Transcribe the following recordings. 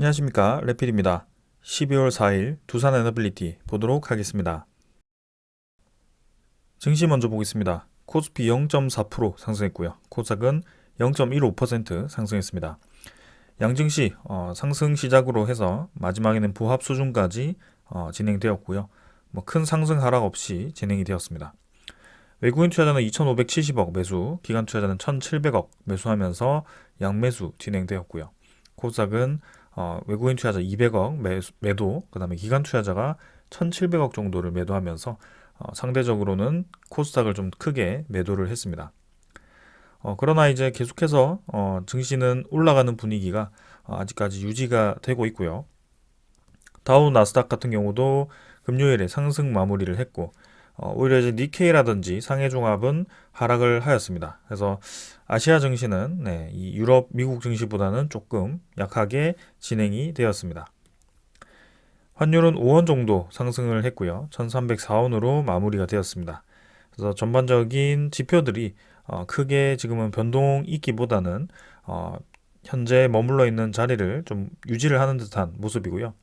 안녕하십니까, 레필입니다. 12월 4일 두산 에너빌리티 보도록 하겠습니다. 증시 먼저 보겠습니다. 코스피 0.4% 상승했고요. 코스닥은 0.15% 상승했습니다. 양증시 상승 시작으로 해서 마지막에는 부합 수준까지 진행되었고요. 큰 상승 하락 없이 진행이 되었습니다. 외국인 투자자는 2,570억 매수, 기관 투자자는 1,700억 매수하면서 양매수 진행되었고요. 코스닥은 외국인 투자자 200억 매도, 그 다음에 기관 투자자가 1,700억 정도를 매도하면서 상대적으로는 코스닥을 좀 크게 매도를 했습니다. 그러나 이제 계속해서 증시는 올라가는 분위기가 아직까지 유지가 되고 있고요. 다우 나스닥 같은 경우도 금요일에 상승 마무리를 했고, 오히려 이제 니케이라든지 상해종합은 하락을 하였습니다. 그래서 아시아 증시는 이 유럽, 미국 증시보다는 조금 약하게 진행이 되었습니다. 환율은 5원 정도 상승을 했고요. 1304원으로 마무리가 되었습니다. 그래서 전반적인 지표들이 크게 지금은 변동 있기보다는 현재 머물러 있는 자리를 좀 유지를 하는 듯한 모습이고요.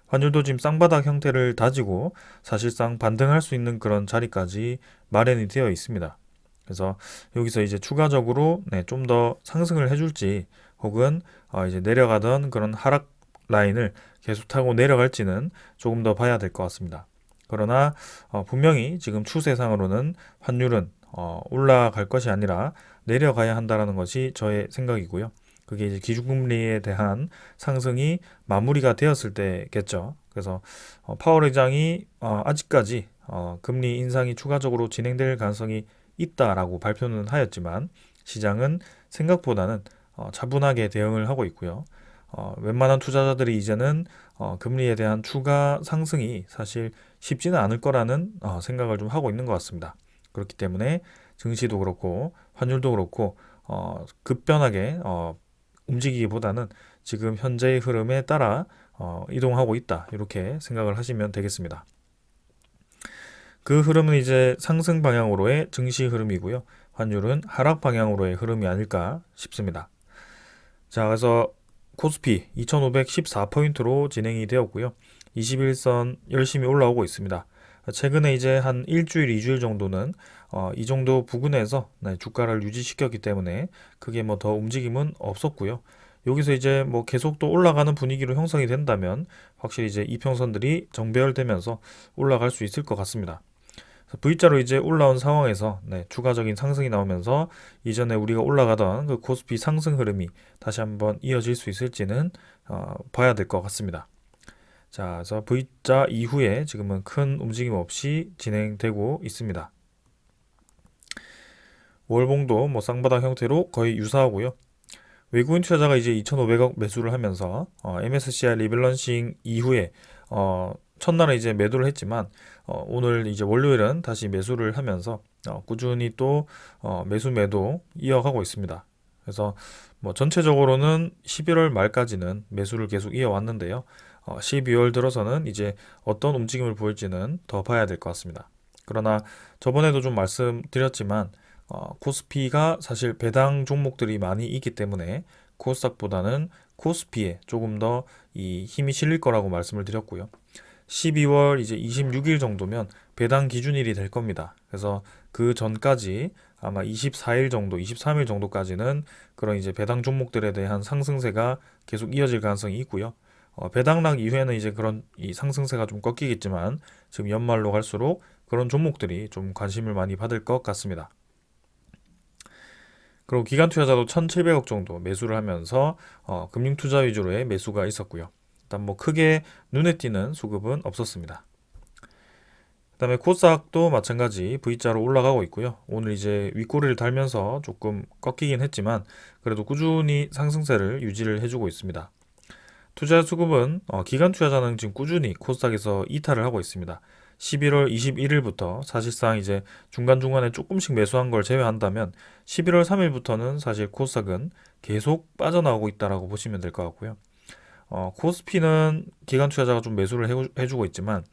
환율도 지금 쌍바닥 형태를 다지고 사실상 반등할 수 있는 그런 자리까지 마련이 되어 있습니다. 그래서 여기서 이제 추가적으로 좀 더 상승을 해줄지 혹은 이제 내려가던 그런 하락 라인을 계속 타고 내려갈지는 조금 더 봐야 될 것 같습니다. 그러나 분명히 지금 추세상으로는 환율은 올라갈 것이 아니라 내려가야 한다라는 것이 저의 생각이고요. 그게 이제 기준금리에 대한 상승이 마무리가 되었을 때겠죠. 그래서 파월 의장이 아직까지 금리 인상이 추가적으로 진행될 가능성이 있다라고 발표는 하였지만 시장은 생각보다는 차분하게 대응을 하고 있고요. 웬만한 투자자들이 이제는 금리에 대한 추가 상승이 사실 쉽지는 않을 거라는 생각을 좀 하고 있는 것 같습니다. 그렇기 때문에 증시도 그렇고 환율도 그렇고 급변하게 움직이기보다는 지금 현재의 흐름에 따라 이동하고 있다, 이렇게 생각을 하시면 되겠습니다. 그 흐름은 이제 상승 방향으로의 증시 흐름이고요. 환율은 하락 방향으로의 흐름이 아닐까 싶습니다. 자, 그래서 코스피 2514포인트로 진행이 되었고요. 21선 열심히 올라오고 있습니다. 최근에 이제 한 일주일, 2주일 정도는 이 정도 부근에서 주가를 유지시켰기 때문에 크게 뭐 더 움직임은 없었고요. 여기서 이제 뭐 계속 또 올라가는 분위기로 형성이 된다면 확실히 이제 이평선들이 정배열되면서 올라갈 수 있을 것 같습니다. V자로 이제 올라온 상황에서 추가적인 상승이 나오면서 이전에 우리가 올라가던 그 코스피 상승 흐름이 다시 한번 이어질 수 있을지는 봐야 될 것 같습니다. 자, 그래서 V자 이후에 지금은 큰 움직임 없이 진행되고 있습니다. 월봉도 뭐 쌍바닥 형태로 거의 유사하고요. 외국인 투자자가 이제 2,500억 매수를 하면서 MSCI 리밸런싱 이후에 첫날은 이제 매도를 했지만 오늘 이제 월요일은 다시 매수를 하면서 꾸준히 또 매수 매도 이어가고 있습니다. 그래서 뭐 전체적으로는 11월 말까지는 매수를 계속 이어왔는데요. 12월 들어서는 이제 어떤 움직임을 보일지는 더 봐야 될 것 같습니다. 그러나 저번에도 좀 말씀드렸지만 코스피가 사실 배당 종목들이 많이 있기 때문에 코스닥보다는 코스피에 조금 더 이 힘이 실릴 거라고 말씀을 드렸고요. 12월 이제 26일 정도면 배당 기준일이 될 겁니다. 그래서 그 전까지 아마 24일 정도, 23일 정도까지는 그런 이제 배당 종목들에 대한 상승세가 계속 이어질 가능성이 있고요. 배당락 이후에는 이제 그런 이 상승세가 좀 꺾이겠지만 지금 연말로 갈수록 그런 종목들이 좀 관심을 많이 받을 것 같습니다. 그리고 기관 투자자도 1,700억 정도 매수를 하면서 금융 투자 위주로의 매수가 있었고요. 일단 뭐 크게 눈에 띄는 수급은 없었습니다. 그다음에 코스닥도 마찬가지 V자로 올라가고 있고요. 오늘 이제 윗꼬리를 달면서 조금 꺾이긴 했지만 그래도 꾸준히 상승세를 유지를 해주고 있습니다. 투자 수급은 기관 투자자는 지금 꾸준히 코스닥에서 이탈을 하고 있습니다. 11월 21일부터 사실상 이제 중간중간에 조금씩 매수한 걸 제외한다면 11월 3일부터는 사실 코스닥은 계속 빠져나오고 있다라고 보시면 될 것 같고요. 코스피는 기관 투자자가 좀 매수를 해주고 있지만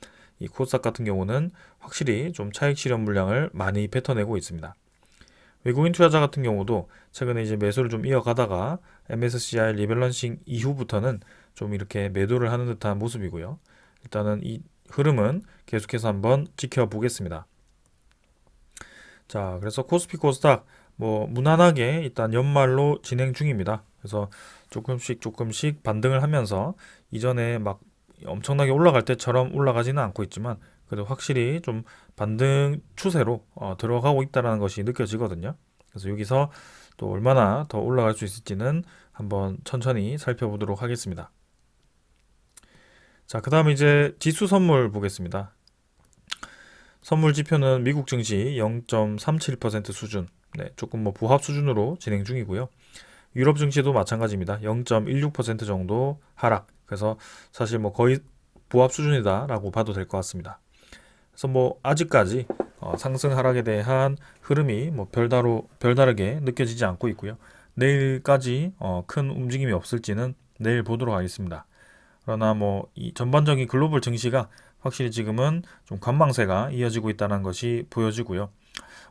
이 코스닥 같은 경우는 확실히 좀 차익 실현 물량을 많이 뱉어내고 있습니다. 외국인 투자자 같은 경우도 최근에 이제 매수를 좀 이어가다가 MSCI 리밸런싱 이후부터는 좀 이렇게 매도를 하는 듯한 모습이고요. 일단은 이 흐름은 계속해서 한번 지켜보겠습니다. 자, 그래서 코스피 코스닥 뭐 무난하게 일단 연말로 진행 중입니다. 그래서 조금씩 반등을 하면서 이전에 막 엄청나게 올라갈 때처럼 올라가지는 않고 있지만 그래도 확실히 좀 반등 추세로 들어가고 있다는 것이 느껴지거든요. 그래서 여기서 또 얼마나 더 올라갈 수 있을지는 한번 천천히 살펴보도록 하겠습니다. 자, 그 다음에 이제 지수 선물 보겠습니다. 선물 지표는 미국 증시 0.37% 수준, 네, 조금 뭐 부합 수준으로 진행 중이고요. 유럽 증시도 마찬가지입니다. 0.16% 정도 하락. 그래서 사실 뭐 거의 부합 수준이다라고 봐도 될 것 같습니다. 그래서 뭐 아직까지 상승 하락에 대한 흐름이 뭐 별다르게 느껴지지 않고 있고요. 내일까지 큰 움직임이 없을지는 내일 보도록 하겠습니다. 그러나 뭐 이 전반적인 글로벌 증시가 확실히 지금은 좀 관망세가 이어지고 있다는 것이 보여지고요.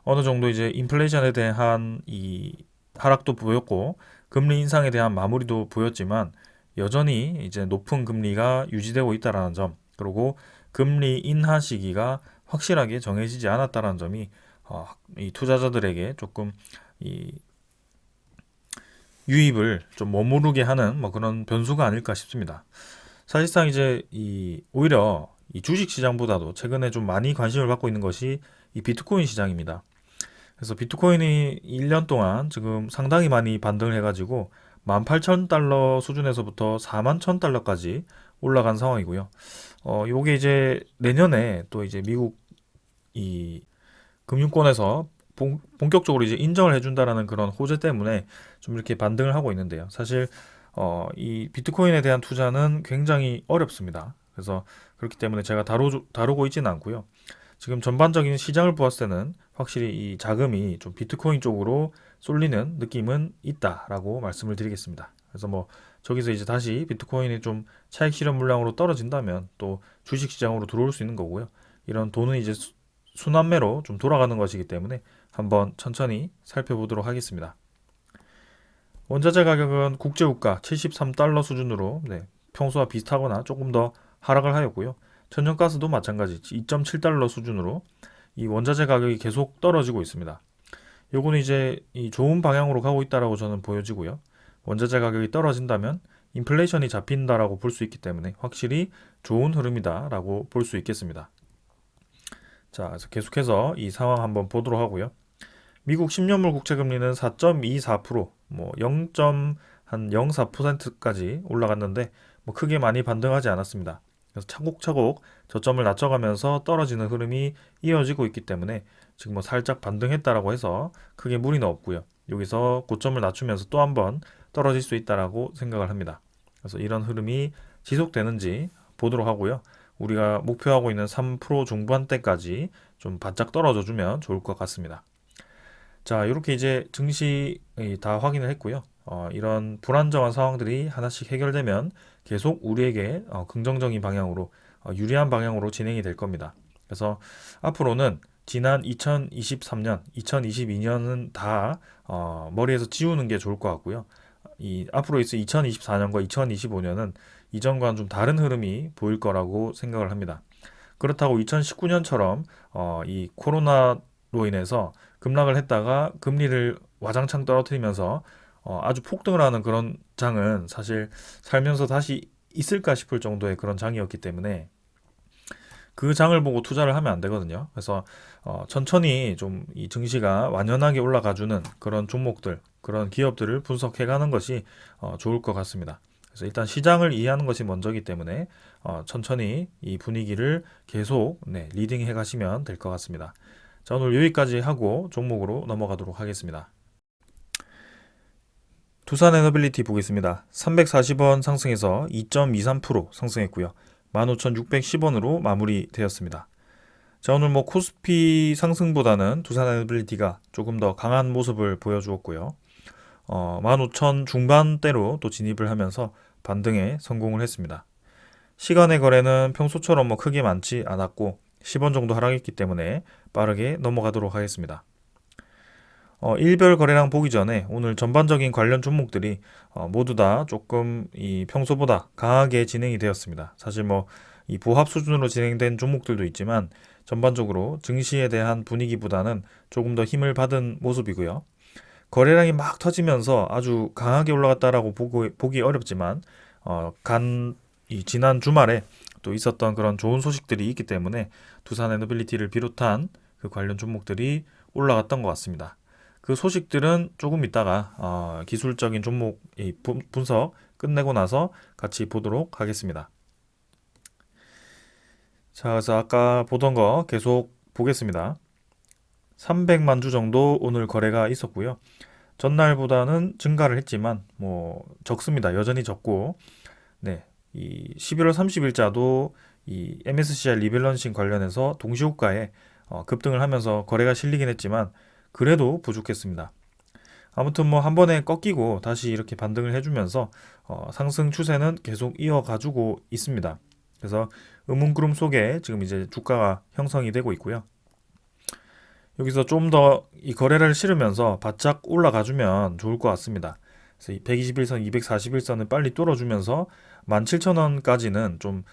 어느 정도 이제 인플레이션에 대한 이 하락도 보였고 금리 인상에 대한 마무리도 보였지만 여전히 이제 높은 금리가 유지되고 있다는 점, 그리고 금리 인하 시기가 확실하게 정해지지 않았다는 점이 이 투자자들에게 조금 이 유입을 좀 머무르게 하는 뭐 그런 변수가 아닐까 싶습니다. 사실상 이제 오히려 이 주식 시장보다도 최근에 좀 많이 관심을 받고 있는 것이 이 비트코인 시장입니다. 그래서 비트코인이 1년 동안 지금 상당히 많이 반등을 해가지고 18,000달러 수준에서부터 41,000달러까지 올라간 상황이고요. 요게 이제 내년에 또 이제 미국 이 금융권에서 본격적으로 이제 인정을 해준다라는 그런 호재 때문에 좀 이렇게 반등을 하고 있는데요. 사실 이 비트코인에 대한 투자는 굉장히 어렵습니다. 그래서 그렇기 때문에 제가 다루고 있지는 않고요. 지금 전반적인 시장을 보았을 때는 확실히 이 자금이 좀 비트코인 쪽으로 쏠리는 느낌은 있다라고 말씀을 드리겠습니다. 그래서 뭐 저기서 이제 다시 비트코인이 좀 차익 실현 물량으로 떨어진다면 또 주식 시장으로 들어올 수 있는 거고요. 이런 돈은 이제 순환매로 좀 돌아가는 것이기 때문에 한번 천천히 살펴보도록 하겠습니다. 원자재 가격은 국제유가 73달러 수준으로 평소와 비슷하거나 조금 더 하락을 하였고요. 천연가스도 마찬가지 2.7달러 수준으로 이 원자재 가격이 계속 떨어지고 있습니다. 요거는 이제 이 좋은 방향으로 가고 있다라고 저는 보여지고요. 원자재 가격이 떨어진다면 인플레이션이 잡힌다라고 볼 수 있기 때문에 확실히 좋은 흐름이다라고 볼 수 있겠습니다. 자, 그래서 계속해서 이 상황 한번 보도록 하고요. 미국 10년물 국채금리는 4.24%, 뭐 0.04%까지 올라갔는데 뭐 크게 많이 반등하지 않았습니다. 그래서 차곡차곡 저점을 낮춰가면서 떨어지는 흐름이 이어지고 있기 때문에 지금 뭐 살짝 반등했다라고 해서 크게 무리는 없고요. 여기서 고점을 낮추면서 또 한번 떨어질 수 있다라고 생각을 합니다. 그래서 이런 흐름이 지속되는지 보도록 하고요. 우리가 목표하고 있는 3% 중반대까지 좀 바짝 떨어져 주면 좋을 것 같습니다. 자, 이렇게 이제 증시 다 확인을 했고요. 이런 불안정한 상황들이 하나씩 해결되면 계속 우리에게 긍정적인 방향으로 유리한 방향으로 진행이 될 겁니다. 그래서 앞으로는 지난 2023년, 2022년은 다 머리에서 지우는 게 좋을 것 같고요. 이 앞으로 있을 2024년과 2025년은 이전과는 좀 다른 흐름이 보일 거라고 생각을 합니다. 그렇다고 2019년처럼 이 코로나로 인해서 급락을 했다가 금리를 와장창 떨어뜨리면서 아주 폭등을 하는 그런 장은 사실 살면서 다시 있을까 싶을 정도의 그런 장이었기 때문에 그 장을 보고 투자를 하면 안 되거든요. 그래서 천천히 좀 이 증시가 완연하게 올라가주는 그런 종목들, 그런 기업들을 분석해가는 것이 좋을 것 같습니다. 그래서 일단 시장을 이해하는 것이 먼저이기 때문에 천천히 이 분위기를 계속 리딩해 가시면 될 것 같습니다. 자, 오늘 여기까지 하고 종목으로 넘어가도록 하겠습니다. 두산에너빌리티 보겠습니다. 340원 상승해서 2.23% 상승했고요. 15,610원으로 마무리되었습니다. 자, 오늘 뭐 코스피 상승보다는 두산에너빌리티가 조금 더 강한 모습을 보여주었고요. 15,000 중반대로 또 진입을 하면서 반등에 성공을 했습니다. 시간의 거래는 평소처럼 뭐 크게 많지 않았고 10원 정도 하락했기 때문에 빠르게 넘어가도록 하겠습니다. 일별 거래량 보기 전에 오늘 전반적인 관련 종목들이 모두 다 조금 이 평소보다 강하게 진행이 되었습니다. 사실 뭐 이 보합 수준으로 진행된 종목들도 있지만 전반적으로 증시에 대한 분위기보다는 조금 더 힘을 받은 모습이고요. 거래량이 막 터지면서 아주 강하게 올라갔다라고 보기 어렵지만 이 지난 주말에 또 있었던 그런 좋은 소식들이 있기 때문에 두산 에너빌리티를 비롯한 그 관련 종목들이 올라갔던 것 같습니다. 그 소식들은 조금 있다가 기술적인 종목 분석 끝내고 나서 같이 보도록 하겠습니다. 자, 그래서 아까 보던 거 계속 보겠습니다. 300만 주 정도 오늘 거래가 있었고요. 전날보다는 증가를 했지만 뭐 적습니다. 여전히 적고, 네, 이 11월 30일자도 이 MSCI 리밸런싱 관련해서 동시호가에 급등을 하면서 거래가 실리긴 했지만 그래도 부족했습니다. 아무튼 뭐 한 번에 꺾이고 다시 이렇게 반등을 해주면서 상승 추세는 계속 이어가지고 있습니다. 그래서 음운구름 속에 지금 이제 주가가 형성이 되고 있고요. 여기서 좀 더 이 거래를 실으면서 바짝 올라가주면 좋을 것 같습니다. 그래서 이 121선, 241선을 빨리 뚫어주면서 17,000원까지는 좀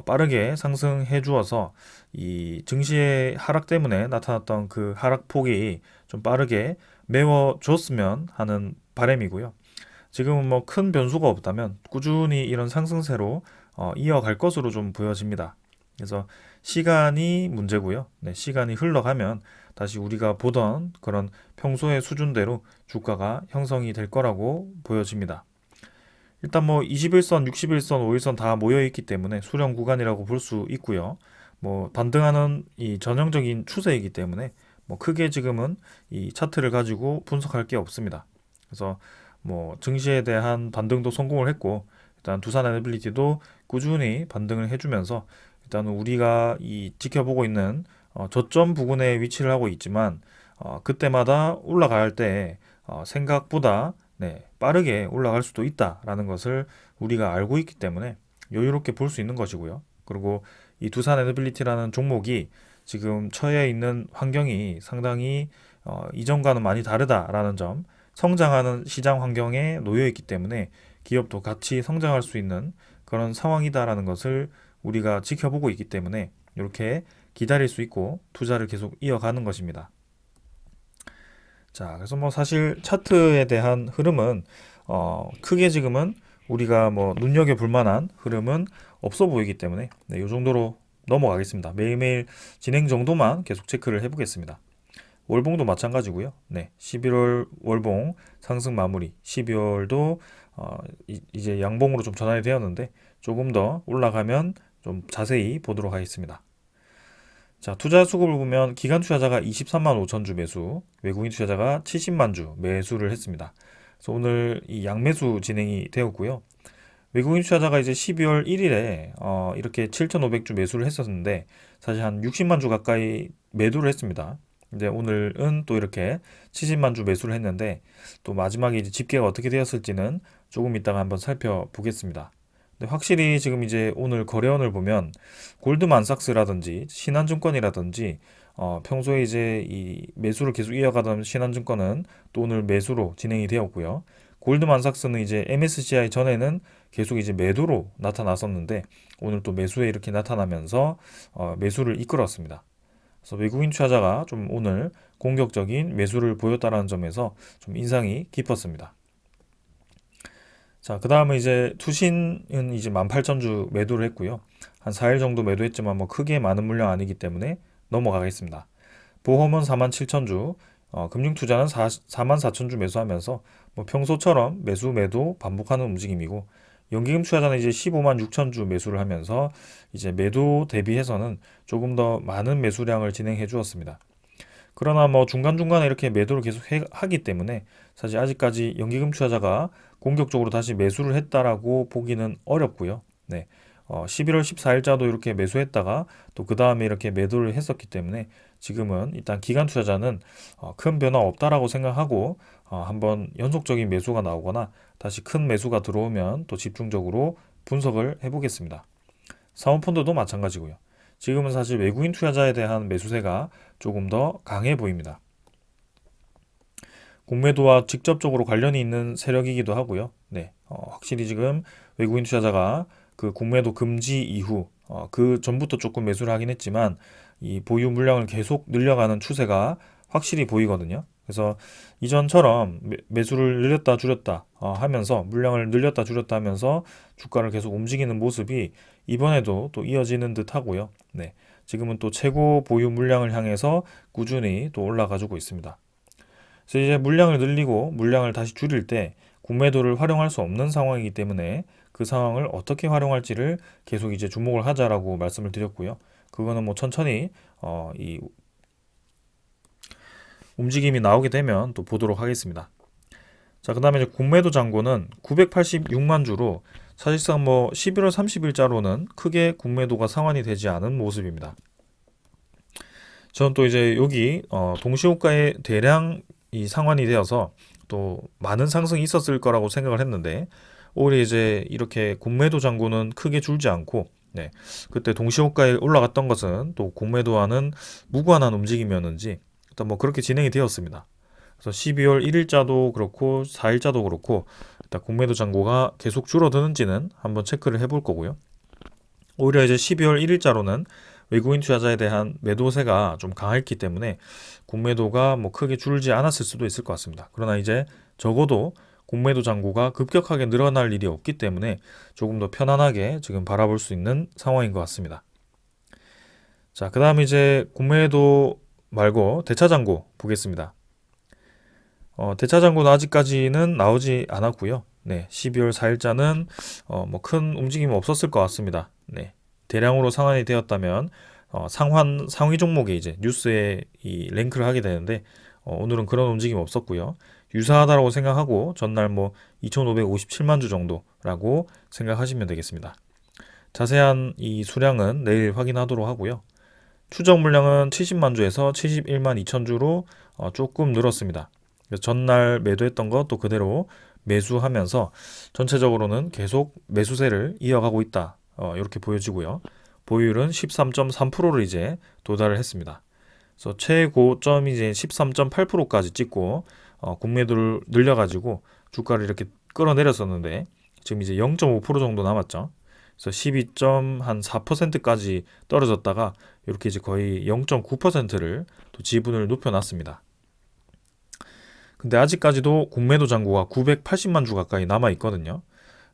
빠르게 상승해 주어서 이 증시의 하락 때문에 나타났던 그 하락폭이 좀 빠르게 메워줬으면 하는 바람이고요. 지금은 뭐 큰 변수가 없다면 꾸준히 이런 상승세로 이어갈 것으로 좀 보여집니다. 그래서 시간이 문제고요. 네, 시간이 흘러가면 다시 우리가 보던 그런 평소의 수준대로 주가가 형성이 될 거라고 보여집니다. 일단 뭐 21선, 61선, 5일선 다 모여 있기 때문에 수렴 구간이라고 볼 수 있고요. 뭐 반등하는 이 전형적인 추세이기 때문에 뭐 크게 지금은 이 차트를 가지고 분석할 게 없습니다. 그래서 뭐 증시에 대한 반등도 성공을 했고 일단 두산 에너빌리티도 꾸준히 반등을 해주면서 일단은 우리가 이 지켜보고 있는 저점 부근에 위치를 하고 있지만 그때마다 올라갈 때 생각보다 네, 빠르게 올라갈 수도 있다라는 것을 우리가 알고 있기 때문에 여유롭게 볼 수 있는 것이고요. 그리고 이 두산 에너빌리티라는 종목이 지금 처해 있는 환경이 상당히 이전과는 많이 다르다라는 점, 성장하는 시장 환경에 놓여 있기 때문에 기업도 같이 성장할 수 있는 그런 상황이다라는 것을 우리가 지켜보고 있기 때문에 이렇게 기다릴 수 있고 투자를 계속 이어가는 것입니다. 자, 그래서 뭐 사실 차트에 대한 흐름은 크게 지금은 우리가 뭐 눈여겨볼 만한 흐름은 없어 보이기 때문에 네, 이 정도로 넘어가겠습니다. 매일매일 진행 정도만 계속 체크를 해보겠습니다. 월봉도 마찬가지고요. 네, 11월 월봉 상승 마무리, 12월도 이제 양봉으로 좀 전환이 되었는데 조금 더 올라가면 좀 자세히 보도록 하겠습니다. 자, 투자 수급을 보면 기관 투자자가 23만 5천 주 매수, 외국인 투자자가 70만 주 매수를 했습니다. 그래서 오늘 이 양매수 진행이 되었고요. 외국인 투자자가 이제 12월 1일에 이렇게 7,500주 매수를 했었는데 사실 한 60만 주 가까이 매도를 했습니다. 이제 오늘은 또 이렇게 70만 주 매수를 했는데 또 마지막에 이제 집계가 어떻게 되었을지는 조금 이따가 한번 살펴보겠습니다. 근데 확실히 지금 이제 오늘 거래원을 보면 골드만삭스라든지 신한증권이라든지 평소에 이제 이 매수를 계속 이어가던 신한증권은 또 오늘 매수로 진행이 되었고요. 골드만삭스는 이제 MSCI 전에는 계속 이제 매도로 나타났었는데 오늘 또 매수에 이렇게 나타나면서 매수를 이끌었습니다. 그래서 외국인 투자자가 좀 오늘 공격적인 매수를 보였다는 점에서 좀 인상이 깊었습니다. 자, 그 다음은 이제 투신은 이제 18,000주 매도를 했고요. 한 4일 정도 매도했지만 뭐 크게 많은 물량 아니기 때문에 넘어가겠습니다. 보험은 47,000주, 금융투자는 44,000주 매수하면서 뭐 평소처럼 매수 매도 반복하는 움직임이고 연기금 투자자는 이제 15만 6천주 매수를 하면서 이제 매도 대비해서는 조금 더 많은 매수량을 진행해 주었습니다. 그러나 뭐 중간중간에 이렇게 매도를 계속 하기 때문에 사실 아직까지 연기금 투자자가 공격적으로 다시 매수를 했다라고 보기는 어렵고요. 네. 11월 14일자도 이렇게 매수했다가 또 그 다음에 이렇게 매도를 했었기 때문에 지금은 일단 기간 투자자는 큰 변화 없다라고 생각하고 한번 연속적인 매수가 나오거나 다시 큰 매수가 들어오면 또 집중적으로 분석을 해보겠습니다. 사모펀드도 마찬가지고요. 지금은 사실 외국인 투자자에 대한 매수세가 조금 더 강해 보입니다. 공매도와 직접적으로 관련이 있는 세력이기도 하고요. 네, 확실히 지금 외국인 투자자가 그 공매도 금지 이후 그 전부터 조금 매수를 하긴 했지만 이 보유 물량을 계속 늘려가는 추세가 확실히 보이거든요. 그래서 이전처럼 매수를 늘렸다 줄였다 하면서 물량을 늘렸다 줄였다 하면서 주가를 계속 움직이는 모습이 이번에도 또 이어지는 듯 하고요. 네, 지금은 또 최고 보유 물량을 향해서 꾸준히 또 올라가지고 있습니다. 그래서 이제 물량을 늘리고 물량을 다시 줄일 때 공매도를 활용할 수 없는 상황이기 때문에 그 상황을 어떻게 활용할지를 계속 이제 주목을 하자라고 말씀을 드렸고요. 그거는 뭐 천천히 이 움직임이 나오게 되면 또 보도록 하겠습니다. 자, 그 다음에 이제 공매도 잔고는 986만 주로 사실상 뭐 11월 30일자로는 크게 공매도가 상환이 되지 않은 모습입니다. 저는 또 이제 여기 동시호가에 대량 이 상환이 되어서 또 많은 상승이 있었을 거라고 생각을 했는데 오히려 이제 이렇게 공매도 잔고는 크게 줄지 않고 네, 그때 동시호가에 올라갔던 것은 또 공매도와는 무관한 움직임이었는지 일단 뭐 그렇게 진행이 되었습니다. 그래서 12월 1일자도 그렇고 4일자도 그렇고 일단 공매도 잔고가 계속 줄어드는지는 한번 체크를 해볼 거고요. 오히려 이제 12월 1일자로는 외국인 투자자에 대한 매도세가 좀 강했기 때문에 공매도가 뭐 크게 줄지 않았을 수도 있을 것 같습니다. 그러나 이제 적어도 공매도 잔고가 급격하게 늘어날 일이 없기 때문에 조금 더 편안하게 지금 바라볼 수 있는 상황인 것 같습니다. 자, 그 다음 이제 공매도 말고 대차 잔고 보겠습니다. 대차 잔고는 아직까지는 나오지 않았고요. 네, 12월 4일자는 뭐 큰 움직임이 없었을 것 같습니다. 네, 대량으로 상환이 되었다면 상위 종목에 이제 뉴스에 이 랭크를 하게 되는데 오늘은 그런 움직임 없었고요. 유사하다라고 생각하고 전날 뭐 2,557만 주 정도라고 생각하시면 되겠습니다. 자세한 이 수량은 내일 확인하도록 하고요. 추적 물량은 70만 주에서 71만 2천 주로 조금 늘었습니다. 전날 매도했던 것도 그대로 매수하면서 전체적으로는 계속 매수세를 이어가고 있다. 이렇게 보여지고요. 보유율은 13.3%를 이제 도달을 했습니다. 그래서 최고점이 이제 13.8%까지 찍고 공매도를 늘려가지고 주가를 이렇게 끌어내렸었는데 지금 이제 0.5% 정도 남았죠. 그래서 12.4%까지 떨어졌다가 이렇게 이제 거의 0.9%를 또 지분을 높여놨습니다. 근데 아직까지도 공매도 잔고가 980만 주 가까이 남아 있거든요.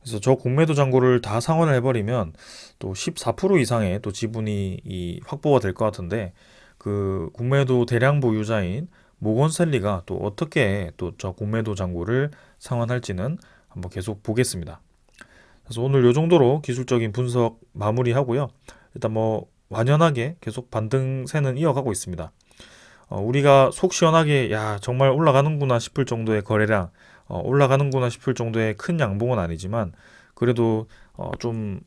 그래서 저 공매도 잔고를 다 상환을 해버리면 또 14% 이상의 또 지분이 확보가 될 것 같은데 그 공매도 대량 보유자인 모건셀리가 또 어떻게 또 저 공매도 잔고를 상환할지는 한번 계속 보겠습니다. 그래서 오늘 요 정도로 기술적인 분석 마무리하고요. 일단 뭐 완연하게 계속 반등세는 이어가고 있습니다. 우리가 속 시원하게 야 정말 올라가는구나 싶을 정도의 거래량, 올라가는구나 싶을 정도의 큰 양봉은 아니지만 그래도 좀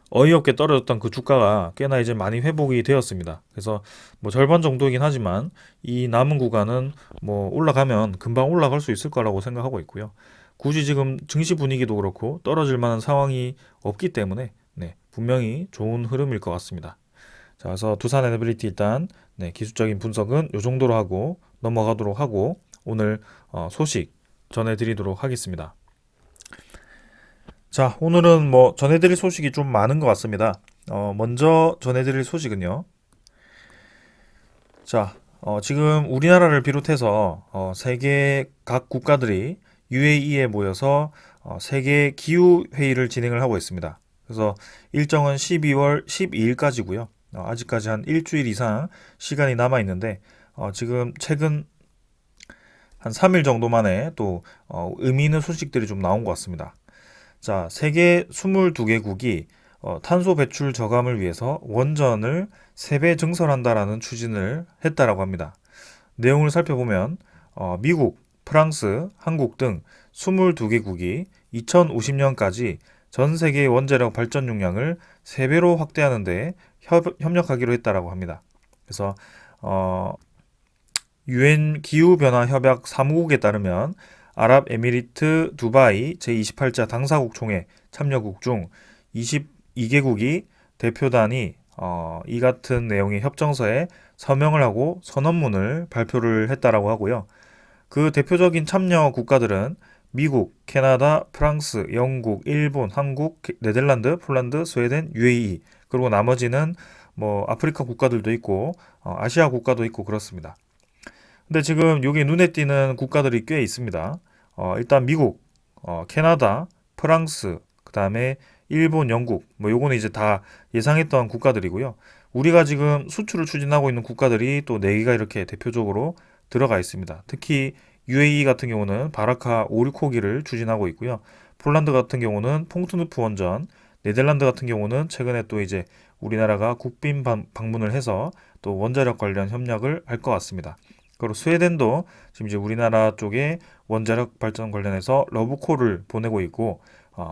어이없게 떨어졌던 그 주가가 꽤나 이제 많이 회복이 되었습니다. 그래서 뭐 절반 정도이긴 하지만 이 남은 구간은 뭐 올라가면 금방 올라갈 수 있을 거라고 생각하고 있고요. 굳이 지금 증시 분위기도 그렇고 떨어질 만한 상황이 없기 때문에 네, 분명히 좋은 흐름일 것 같습니다. 자, 그래서 두산 에너빌리티 일단 네, 기술적인 분석은 이 정도로 하고 넘어가도록 하고 오늘 소식 전해드리도록 하겠습니다. 자, 오늘은 뭐 전해드릴 소식이 좀 많은 것 같습니다. 먼저 전해드릴 소식은요. 자, 지금 우리나라를 비롯해서 세계 각 국가들이 UAE에 모여서 세계 기후 회의를 진행을 하고 있습니다. 그래서 일정은 12월 12일까지고요. 아직까지 한 일주일 이상 시간이 남아 있는데 지금 최근 한 3일 정도 만에 또 의미 있는 소식들이 좀 나온 것 같습니다. 자, 세계 22개국이 탄소 배출 저감을 위해서 원전을 3배 증설한다라는 추진을 했다라고 합니다. 내용을 살펴보면 미국, 프랑스, 한국 등 22개국이 2050년까지 전 세계의 원자력 발전 용량을 3배로 확대하는 데 협력하기로 했다라고 합니다. 그래서 유엔 기후변화 협약 사무국에 따르면 아랍에미리트 두바이 제28차 당사국 총회 참여국 중 22개국이 대표단이 이 같은 내용의 협정서에 서명을 하고 선언문을 발표를 했다라고 하고요. 그 대표적인 참여 국가들은 미국, 캐나다, 프랑스, 영국, 일본, 한국, 네덜란드, 폴란드, 스웨덴, UAE, 그리고 나머지는 뭐 아프리카 국가들도 있고 아시아 국가도 있고 그렇습니다. 근데 지금 여기 눈에 띄는 국가들이 꽤 있습니다. 일단 미국, 캐나다, 프랑스, 그 다음에 일본, 영국, 뭐 요거는 이제 다 예상했던 국가들이고요. 우리가 지금 수출을 추진하고 있는 국가들이 또 4개가 이렇게 대표적으로 들어가 있습니다. 특히 UAE 같은 경우는 바라카 오리코기를 추진하고 있고요. 폴란드 같은 경우는 퐁트누프 원전, 네덜란드 같은 경우는 최근에 또 이제 우리나라가 국빈 방문을 해서 또 원자력 관련 협력을 할 것 같습니다. 그리고 스웨덴도 지금 이제 우리나라 쪽에 원자력 발전 관련해서 러브콜을 보내고 있고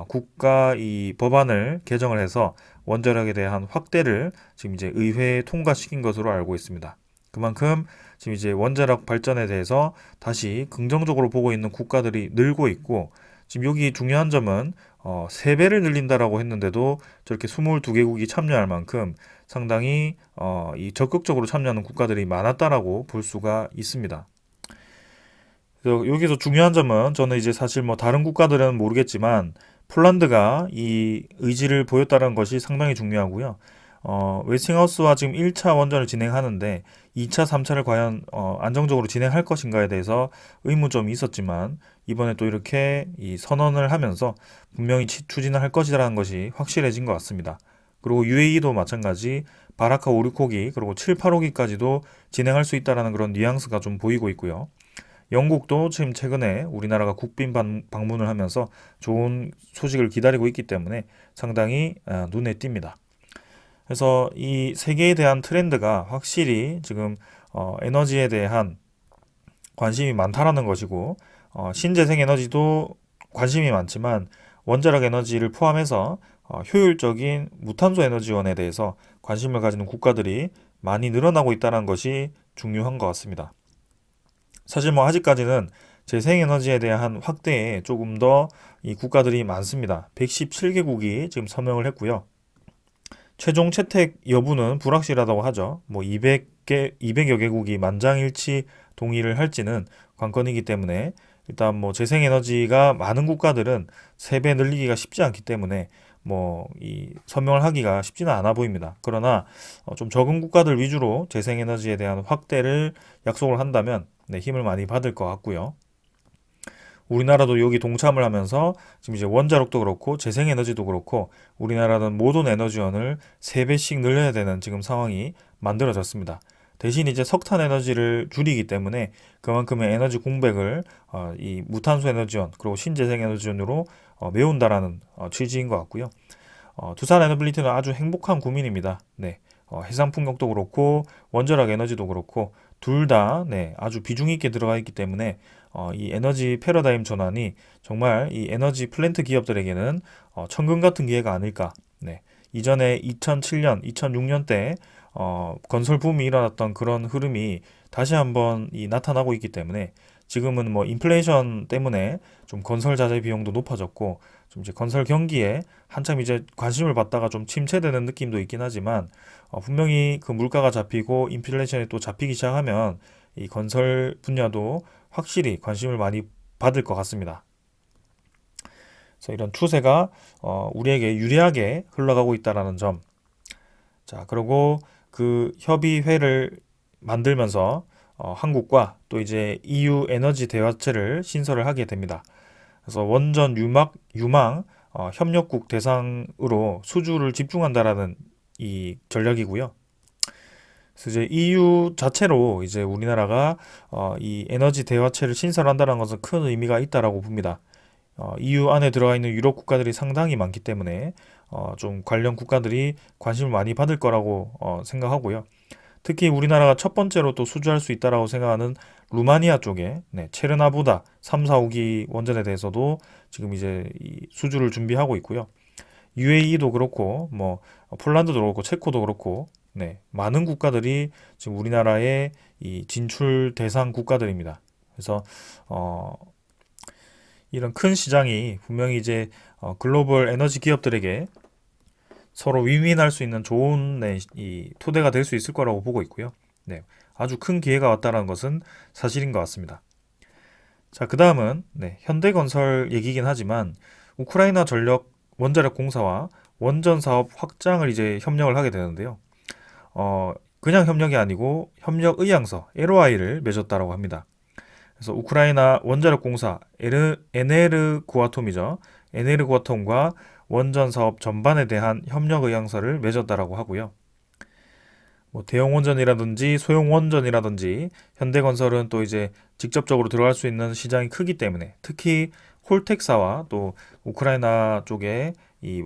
국가 이 법안을 개정을 해서 원자력에 대한 확대를 지금 이제 의회에 통과시킨 것으로 알고 있습니다. 그만큼 지금 이제 원자력 발전에 대해서 다시 긍정적으로 보고 있는 국가들이 늘고 있고 지금 여기 중요한 점은 3배를 늘린다라고 했는데도 저렇게 22개국이 참여할 만큼 상당히 이 적극적으로 참여하는 국가들이 많았다라고 볼 수가 있습니다. 그래서 여기서 중요한 점은 저는 이제 사실 뭐 다른 국가들은 모르겠지만 폴란드가 이 의지를 보였다는 것이 상당히 중요하고요. 웨스팅하우스와 지금 1차 원전을 진행하는데 2차, 3차를 과연 안정적으로 진행할 것인가에 대해서 의문점이 있었지만 이번에 또 이렇게 이 선언을 하면서 분명히 추진을 할 것이라는 것이 확실해진 것 같습니다. 그리고 UAE도 마찬가지 바라카 오르코기 그리고 7, 8호기까지도 진행할 수 있다는 그런 뉘앙스가 좀 보이고 있고요. 영국도 지금 최근에 우리나라가 국빈 방문을 하면서 좋은 소식을 기다리고 있기 때문에 상당히 눈에 띕니다. 그래서 이 세계에 대한 트렌드가 확실히 지금 에너지에 대한 관심이 많다라는 것이고 신재생 에너지도 관심이 많지만 원자력 에너지를 포함해서 효율적인 무탄소 에너지원에 대해서 관심을 가지는 국가들이 많이 늘어나고 있다는 것이 중요한 것 같습니다. 사실 뭐 아직까지는 재생에너지에 대한 확대에 조금 더 이 국가들이 많습니다. 117개국이 지금 서명을 했고요. 최종 채택 여부는 불확실하다고 하죠. 뭐 200여 개국이 만장일치 동의를 할지는 관건이기 때문에 일단 뭐 재생에너지가 많은 국가들은 3배 늘리기가 쉽지 않기 때문에 뭐 이 서명을 하기가 쉽지는 않아 보입니다. 그러나 좀 적은 국가들 위주로 재생에너지에 대한 확대를 약속을 한다면 네, 힘을 많이 받을 것 같고요. 우리나라도 여기 동참을 하면서 지금 이제 원자력도 그렇고 재생에너지도 그렇고 우리나라는 모든 에너지원을 3배씩 늘려야 되는 지금 상황이 만들어졌습니다. 대신 이제 석탄 에너지를 줄이기 때문에 그만큼의 에너지 공백을 이 무탄소 에너지원 그리고 신재생 에너지원으로 메운다라는 취지인 것 같고요. 두산 에너빌리티는 아주 행복한 구민입니다. 네. 해상 풍력도 그렇고 원자력 에너지도 그렇고 둘 다 네, 아주 비중 있게 들어가 있기 때문에 이 에너지 패러다임 전환이 정말 이 에너지 플랜트 기업들에게는 천금 같은 기회가 아닐까. 네. 이전에 2007년, 2006년 때 건설 붐이 일어났던 그런 흐름이 다시 한번 나타나고 있기 때문에 지금은 뭐 인플레이션 때문에 좀 건설 자재 비용도 높아졌고 좀 이제 건설 경기에 한참 이제 관심을 받다가 좀 침체되는 느낌도 있긴 하지만 분명히 그 물가가 잡히고 인플레이션이 또 잡히기 시작하면 이 건설 분야도 확실히 관심을 많이 받을 것 같습니다. 그래서 이런 추세가 우리에게 유리하게 흘러가고 있다라는 점. 자, 그리고 그 협의회를 만들면서 한국과 또 이제 EU 에너지 대화체를 신설을 하게 됩니다. 그래서 원전 유망 협력국 대상으로 수주를 집중한다라는 이 전략이고요. 그래서 이제 EU 자체로 이제 우리나라가 이 에너지 대화체를 신설한다는 것은 큰 의미가 있다라고 봅니다. EU 안에 들어가 있는 유럽 국가들이 상당히 많기 때문에 좀 관련 국가들이 관심을 많이 받을 거라고 생각하고요. 특히 우리나라가 첫 번째로 또 수주할 수 있다라고 생각하는 루마니아 쪽에 체르나보다 3, 4, 5기 원전에 대해서도 지금 이제 이 수주를 준비하고 있고요. UAE도 그렇고 뭐 폴란드도 그렇고 체코도 그렇고 많은 국가들이 지금 우리나라의 이 진출 대상 국가들입니다. 그래서 이런 큰 시장이 분명히 이제 글로벌 에너지 기업들에게 서로 윈윈할 수 있는 좋은 이 토대가 될 수 있을 거라고 보고 있고요. 네, 아주 큰 기회가 왔다는 것은 사실인 것 같습니다. 자, 그 다음은 현대건설 얘기긴 하지만 우크라이나 전력 원자력 공사와 원전 사업 확장을 이제 협력을 하게 되는데요. 그냥 협력이 아니고 협력 의향서 LOI를 맺었다라고 합니다. 그래서 우크라이나 원자력 공사 에네르고아톰이죠. 에네르고아톰과 원전 사업 전반에 대한 협력 의향서를 맺었다라고 하고요. 뭐 대형 원전이라든지 소형 원전이라든지 현대건설은 또 이제 직접적으로 들어갈 수 있는 시장이 크기 때문에 특히 홀텍사와 또 우크라이나 쪽에 이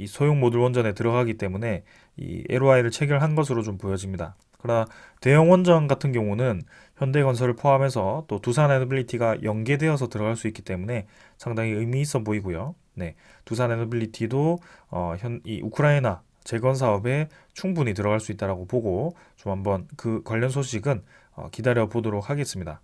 소형 모듈 원전에 들어가기 때문에 이 LOI를 체결한 것으로 좀 보여집니다. 그러나 대형 원전 같은 경우는 현대건설을 포함해서 또 두산 에너빌리티가 연계되어서 들어갈 수 있기 때문에 상당히 의미 있어 보이고요. 두산 에너빌리티도 이 우크라이나 재건 사업에 충분히 들어갈 수 있다라고 보고 좀 한번 그 관련 소식은 기다려 보도록 하겠습니다.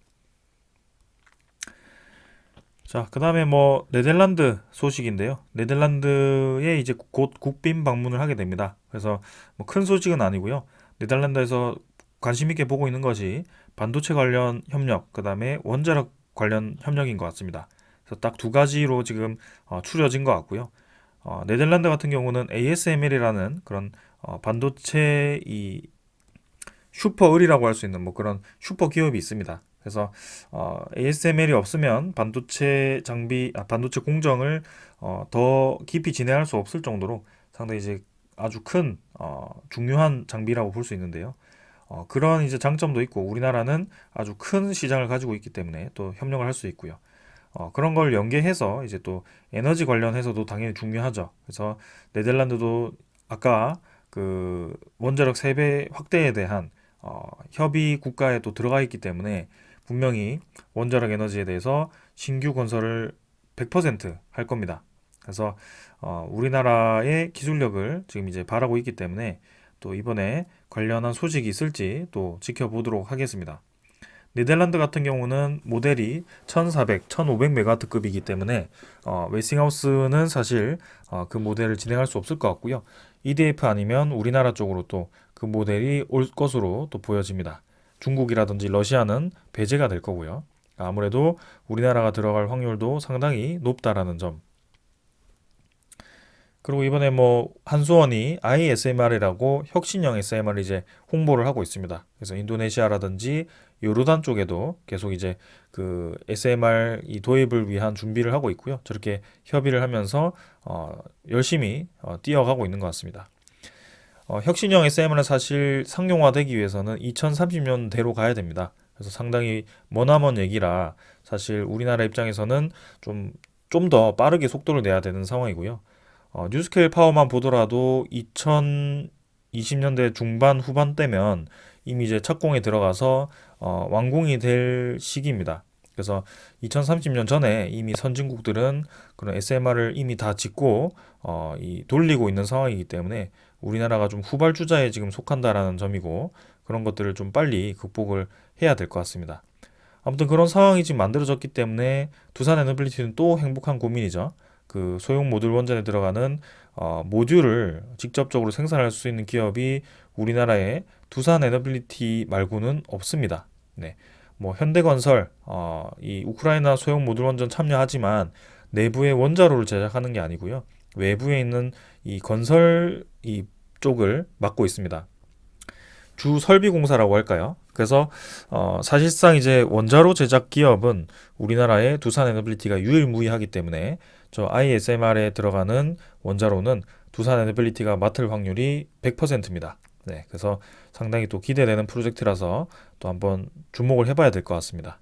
자, 그 다음에 뭐 네덜란드 소식인데요. 네덜란드에 이제 곧 국빈 방문을 하게 됩니다. 그래서 뭐 큰 소식은 아니고요. 네덜란드에서 관심 있게 보고 있는 것이 반도체 관련 협력, 그 다음에 원자력 관련 협력인 것 같습니다. 그래서 딱 두 가지로 지금 추려진 것 같고요. 네덜란드 같은 경우는 ASML이라는 그런 반도체 이 슈퍼을이라고 할 수 있는 뭐 그런 슈퍼 기업이 있습니다. 그래서 ASML이 없으면 반도체 공정을 더 깊이 진행할 수 없을 정도로 상당히 이제 아주 큰 중요한 장비라고 볼 수 있는데요. 그런 이제 장점도 있고 우리나라는 아주 큰 시장을 가지고 있기 때문에 또 협력을 할 수 있고요. 그런 걸 연계해서 이제 또 에너지 관련해서도 당연히 중요하죠. 그래서 네덜란드도 아까 그 원자력 세배 확대에 대한 협의 국가에 또 들어가 있기 때문에 분명히 원자력 에너지에 대해서 신규 건설을 100%할 겁니다. 그래서 우리나라의 기술력을 지금 이제 바라고 있기 때문에 또 이번에 관련한 소식이 있을지 또 지켜보도록 하겠습니다. 네덜란드 같은 경우는 모델이 1400, 1500메가와트급이기 때문에 웨스팅하우스는 사실 그 모델을 진행할 수 없을 것 같고요. EDF 아니면 우리나라 쪽으로 또 그 모델이 올 것으로 또 보여집니다. 중국이라든지 러시아는 배제가 될 거고요. 아무래도 우리나라가 들어갈 확률도 상당히 높다라는 점. 그리고 이번에 뭐 한수원이 ISMR이라고 혁신형 SMR을 이제 홍보를 하고 있습니다. 그래서 인도네시아라든지 요르단 쪽에도 계속 이제 그 SMR 이 도입을 위한 준비를 하고 있고요. 저렇게 협의를 하면서 열심히 뛰어가고 있는 것 같습니다. 혁신형 SMR은 사실 상용화되기 위해서는 2030년대로 가야 됩니다. 그래서 상당히 머나먼 얘기라 사실 우리나라 입장에서는 좀 더 빠르게 속도를 내야 되는 상황이고요. 뉴스케일 파워만 보더라도 2020년대 중반 후반 때면 이미 이제 착공에 들어가서 완공이 될 시기입니다. 그래서 2030년 전에 이미 선진국들은 그런 SMR을 이미 다 짓고 돌리고 있는 상황이기 때문에 우리나라가 좀 후발주자에 지금 속한다라는 점이고 그런 것들을 좀 빨리 극복을 해야 될 것 같습니다. 아무튼 그런 상황이 지금 만들어졌기 때문에 두산 에너빌리티는 또 행복한 고민이죠. 그 소형 모듈 원전에 들어가는 모듈을 직접적으로 생산할 수 있는 기업이 우리나라에 두산 에너빌리티 말고는 없습니다. 뭐 현대건설 이 우크라이나 소형 모듈 원전 참여하지만 내부의 원자로를 제작하는 게 아니고요. 외부에 있는 이 건설 이 쪽을 맡고 있습니다. 주 설비공사라고 할까요? 그래서 사실상 이제 원자로 제작 기업은 우리나라의 두산 에너빌리티가 유일무이하기 때문에 저 ISMR에 들어가는 원자로는 두산 에너빌리티가 맡을 확률이 100%입니다. 그래서 상당히 또 기대되는 프로젝트라서 또 한번 주목을 해봐야 될 것 같습니다.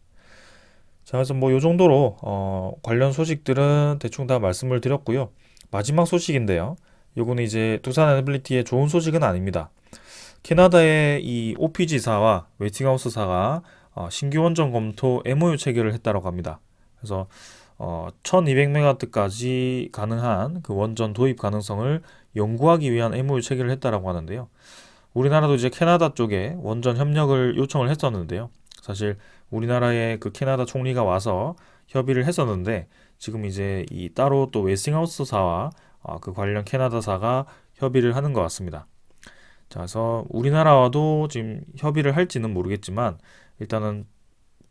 자, 그래서 뭐 요 정도로 관련 소식들은 대충 다 말씀을 드렸고요. 마지막 소식인데요. 요거는 이제 두산 에너빌리티의 좋은 소식은 아닙니다. 캐나다의 이 OPG사와 웨스팅하우스사가 신규 원전 검토 MOU 체결을 했다고 합니다. 그래서 1200메가와트까지 가능한 그 원전 도입 가능성을 연구하기 위한 MOU 체결을 했다고 하는데요. 우리나라도 이제 캐나다 쪽에 원전 협력을 요청을 했었는데요. 사실 우리나라의 그 캐나다 총리가 와서 협의를 했었는데 지금 이제 이 따로 또 웨스팅하우스사와 그 관련 캐나다사가 협의를 하는 것 같습니다. 자, 그래서 우리나라와도 지금 협의를 할지는 모르겠지만 일단은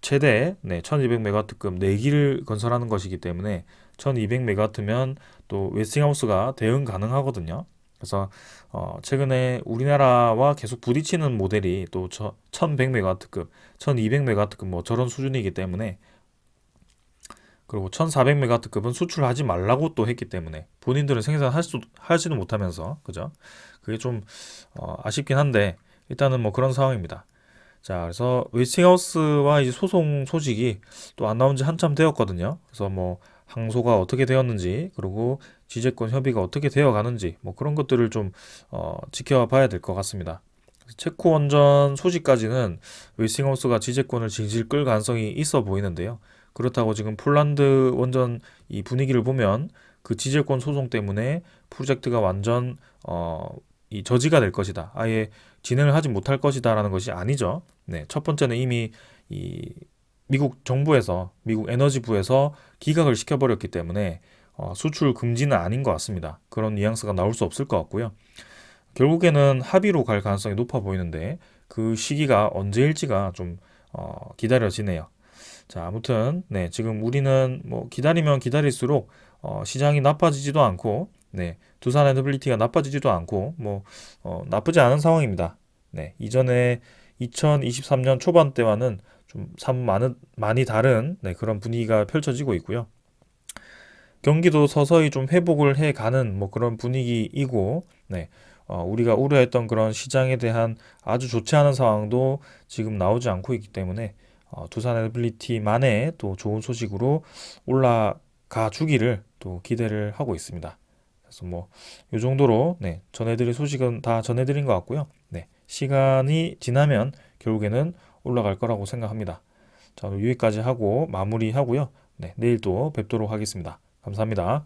최대 1200메가와트급 4기를 건설하는 것이기 때문에 1200메가와트면 또 웨스팅하우스가 대응 가능하거든요. 그래서 최근에 우리나라와 계속 부딪히는 모델이 또 1100메가와트급, 1200메가와트급 뭐 저런 수준이기 때문에, 그리고 1400메가와트급은 수출하지 말라고 또 했기 때문에 본인들은 하지도 못하면서, 그죠? 그게 좀 아쉽긴 한데 일단은 뭐 그런 상황입니다. 자, 그래서 웨스팅하우스와 이제 소송 소식이 또 안 나온 지 한참 되었거든요. 그래서 뭐 항소가 어떻게 되었는지, 그리고 지재권 협의가 어떻게 되어 가는지, 뭐 그런 것들을 좀 지켜봐야 될 것 같습니다. 체코 원전 소식까지는 웨스팅하우스가 지재권을 질질 끌 가능성이 있어 보이는데요. 그렇다고 지금 폴란드 원전 이 분위기를 보면 그 지재권 소송 때문에 프로젝트가 완전 이 저지가 될 것이다, 아예 진행을 하지 못할 것이다라는 것이 아니죠. 네, 첫 번째는 이미 이 미국 정부에서, 미국 에너지부에서 기각을 시켜버렸기 때문에 수출 금지는 아닌 것 같습니다. 그런 뉘앙스가 나올 수 없을 것 같고요. 결국에는 합의로 갈 가능성이 높아 보이는데 그 시기가 언제일지가 좀 기다려지네요. 자, 아무튼 지금 우리는 뭐 기다리면 기다릴수록 시장이 나빠지지도 않고, 두산 에너빌리티가 나빠지지도 않고, 뭐 나쁘지 않은 상황입니다. 이전에 2023년 초반 때와는 좀 많이 다른 그런 분위기가 펼쳐지고 있고요. 경기도 서서히 좀 회복을 해가는 뭐 그런 분위기이고, 우리가 우려했던 그런 시장에 대한 아주 좋지 않은 상황도 지금 나오지 않고 있기 때문에 두산 에너빌리티만의 또 좋은 소식으로 올라가 주기를 또 기대를 하고 있습니다. 그래서 뭐 이 정도로 전해드릴 소식은 다 전해드린 것 같고요. 시간이 지나면 결국에는 올라갈 거라고 생각합니다. 자, 오늘 여기까지 하고 마무리하고요. 내일 또 뵙도록 하겠습니다. 감사합니다.